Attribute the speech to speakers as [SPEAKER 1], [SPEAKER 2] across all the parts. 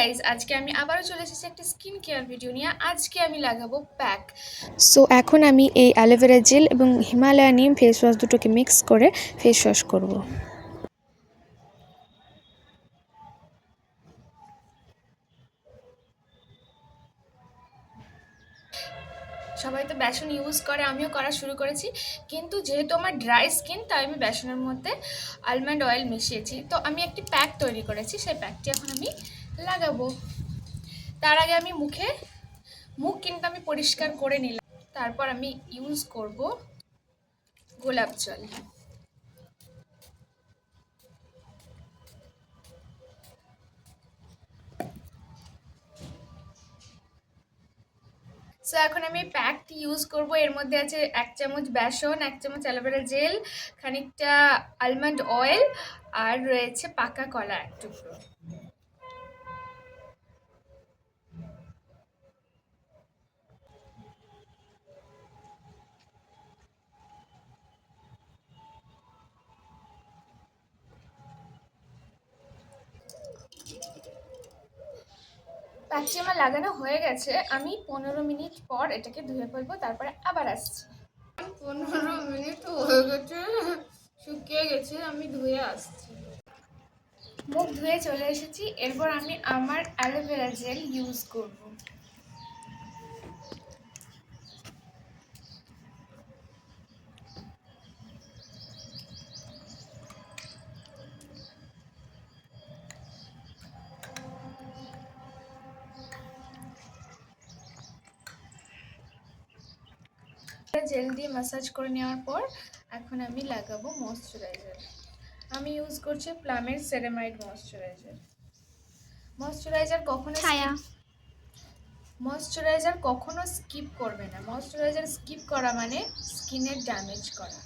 [SPEAKER 1] Guys, আজকে আমি আবারও চলে এসেছি একটা স্কিন কেয়ার ভিডিও নিয়ে। আজকে আমি লাগাবো প্যাক।
[SPEAKER 2] সো এখন আমি এই অ্যালোভেরা জেল এবং হিমালয়া নিম ফেস ওয়াশ দুটোকে মিক্স করে ফেস ওয়াশ করব।
[SPEAKER 1] সবাই তো বেসন ইউজ করে, আমিও করা শুরু করেছি, কিন্তু যেহেতু আমার ড্রাই স্কিন তাই আমি বেসনের মধ্যে আলমন্ড অয়েল মিশিয়েছি। তো আমি একটি প্যাক তৈরি করেছি, সেই প্যাকটি এখন আমি লাগাবো। তার আগে আমি মুখ কিন্তু আমি পরিষ্কার করে নিলাম। তারপর আমি ইউজ করব গোলাপ জল। সো এখন আমি প্যাকটি ইউজ করব। এর মধ্যে আছে 1 চামচ বেসন, 1 চামচ অ্যালোভেরা জেল, খানিকটা আলমন্ড অয়েল, আর রয়েছে পাকা কলা এক টুকরো। প্যাকটি আমার লাগানো হয়ে গেছে। আমি 15 মিনিট পর এটাকে ধুয়ে ফেলবো, তারপরে আবার আসছি। 15 মিনিট হয়ে গেছে, শুকিয়ে গেছে, আমি ধুয়ে আসছি। মুখ ধুয়ে চলে এসেছি। এরপর আমি আমার অ্যালোভেরা জেল ইউজ করব। জেল দিয়ে ম্যাসাজ করে নেওয়ার পর এখন আমি লাগাবো ময়শ্চারাইজার। আমি ইউজ করছি প্লামের সেরামাইড ময়শ্চারাইজার। ময়শ্চারাইজার কখনো স্কিপ করবে না। ময়শ্চারাইজার স্কিপ করা মানে স্কিনের ড্যামেজ করা।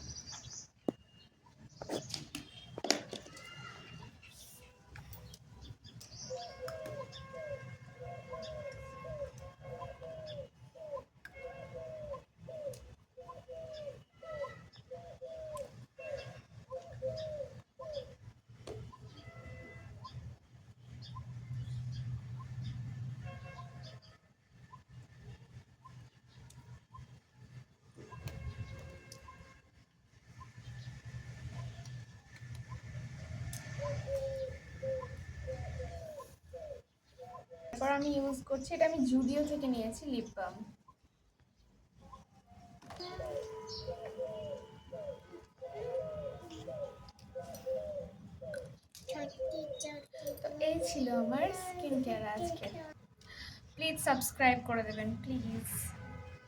[SPEAKER 1] তারপর আমি ইউজ করছি, এটা আমি জুডিও থেকে নিয়েছি, লিপ বাম। তো এই ছিল আমার স্কিন কেয়ার আজকে। প্লিজ সাবস্ক্রাইব করে দেবেন প্লিজ।